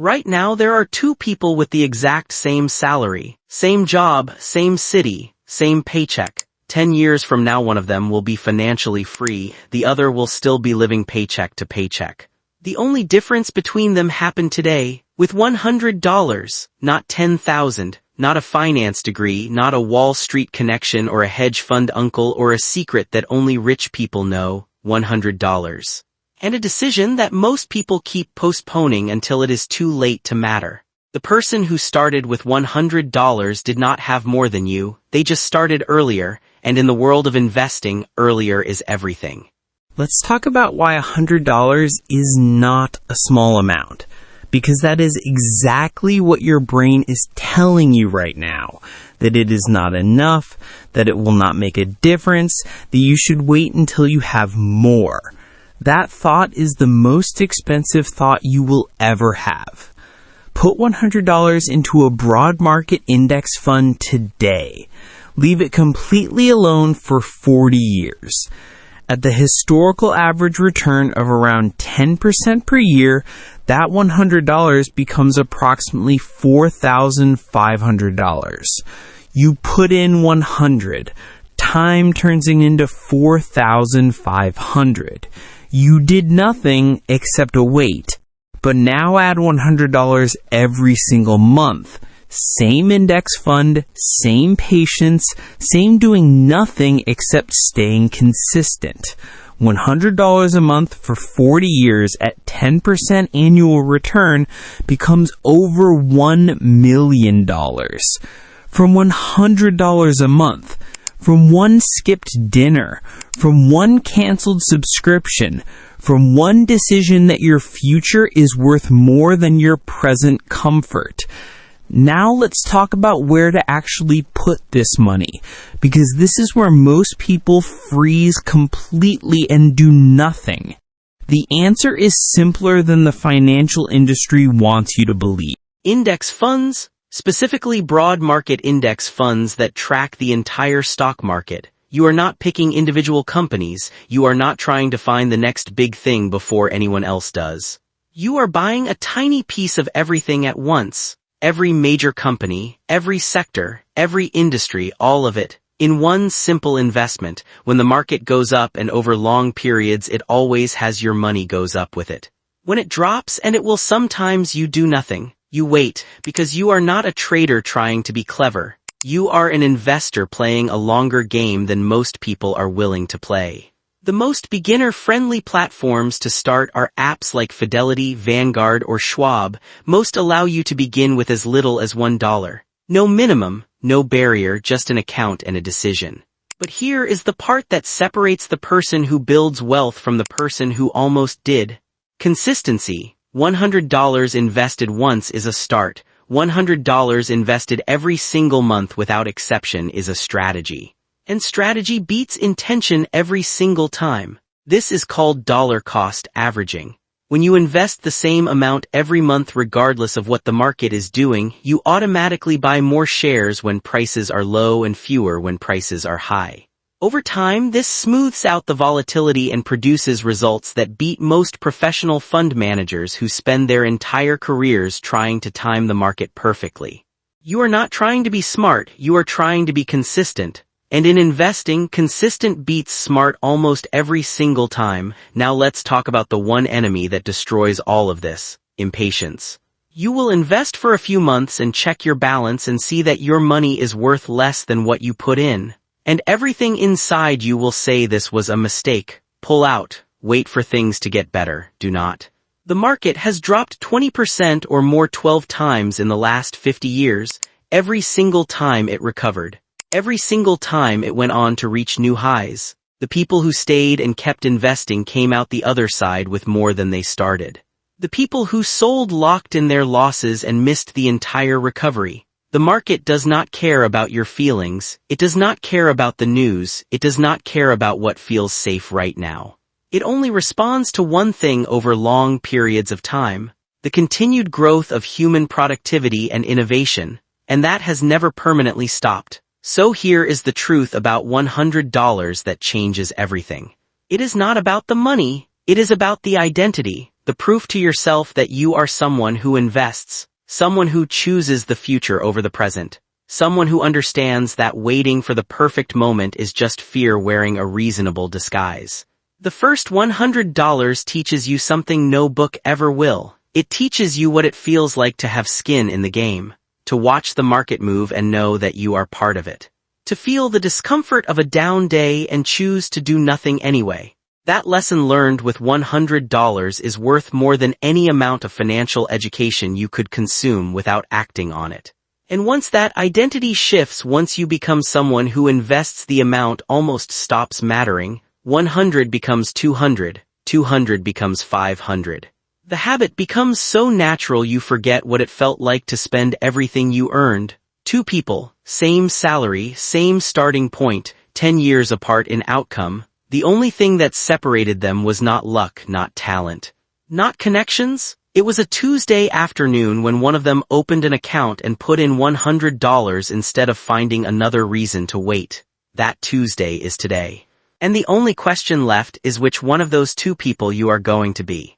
Right now there are two people with the exact same salary, same job, same city, same paycheck. 10 years from now one of them will be financially free, the other will still be living paycheck to paycheck. The only difference between them happened today, with $100, not 10,000, not a finance degree, not a Wall Street connection or a hedge fund uncle or a secret that only rich people know, $100. And a decision that most people keep postponing until it is too late to matter. The person who started with $100 did not have more than you, they just started earlier, and in the world of investing, earlier is everything. Let's talk about why $100 is not a small amount, because that is exactly what your brain is telling you right now, that it is not enough, that it will not make a difference, that you should wait until you have more. That thought is the most expensive thought you will ever have. Put $100 into a broad market index fund today. Leave it completely alone for 40 years. At the historical average return of around 10% per year, that $100 becomes approximately $4,500. You put in 100. Time turns into 4,500. You did nothing except wait. But now add $100 every single month. Same index fund, same patience, same doing nothing except staying consistent. $100 a month for 40 years at 10% annual return becomes over $1 million. From $100 a month, from one skipped dinner, from one canceled subscription, from one decision that your future is worth more than your present comfort. Now let's talk about where to actually put this money, because this is where most people freeze completely and do nothing. The answer is simpler than the financial industry wants you to believe. Index funds, specifically broad market index funds that track the entire stock market. You are not picking individual companies, you are not trying to find the next big thing before anyone else does. You are buying a tiny piece of everything at once. Every major company, every sector, every industry, all of it, in one simple investment. When the market goes up and over long periods it always has your money goes up with it. When it drops, and it will sometimes, you do nothing. You wait, because you are not a trader trying to be clever. You are an investor playing a longer game than most people are willing to play. The most beginner-friendly platforms to start are apps like Fidelity, Vanguard, or Schwab. Most allow you to begin with as little as $1. No minimum, no barrier, just an account and a decision. But here is the part that separates the person who builds wealth from the person who almost did. Consistency. $100 invested once is a start. $100 invested every single month without exception is a strategy. And strategy beats intention every single time. This is called dollar cost averaging. When you invest the same amount every month regardless of what the market is doing, you automatically buy more shares when prices are low and fewer when prices are high. Over time, this smooths out the volatility and produces results that beat most professional fund managers who spend their entire careers trying to time the market perfectly. You are not trying to be smart, you are trying to be consistent. And in investing, consistent beats smart almost every single time. Now let's talk about the one enemy that destroys all of this: impatience. You will invest for a few months and check your balance and see that your money is worth less than what you put in. And everything inside you will say this was a mistake. Pull out. Wait for things to get better. Do not. The market has dropped 20% or more 12 times in the last 50 years. Every single time it recovered. Every single time it went on to reach new highs. The people who stayed and kept investing came out the other side with more than they started. The people who sold locked in their losses and missed the entire recovery. The market does not care about your feelings, it does not care about the news, it does not care about what feels safe right now. It only responds to one thing over long periods of time: the continued growth of human productivity and innovation, and that has never permanently stopped. So here is the truth about $100 that changes everything. It is not about the money, it is about the identity. The proof to yourself that you are someone who invests, someone who chooses the future over the present, someone who understands that waiting for the perfect moment is just fear wearing a reasonable disguise. The first $100 teaches you something no book ever will. It teaches you what it feels like to have skin in the game, to watch the market move and know that you are part of it, to feel the discomfort of a down day and choose to do nothing anyway. That lesson learned with $100 is worth more than any amount of financial education you could consume without acting on it. And once that identity shifts, once you become someone who invests, the amount almost stops mattering. 100 becomes 200, 200 becomes 500. The habit becomes so natural you forget what it felt like to spend everything you earned. Two people, same salary, same starting point, 10 years apart in outcome. The only thing that separated them was not luck, not talent, not connections. It was a Tuesday afternoon when one of them opened an account and put in $100 instead of finding another reason to wait. That Tuesday is today. And the only question left is which one of those two people you are going to be.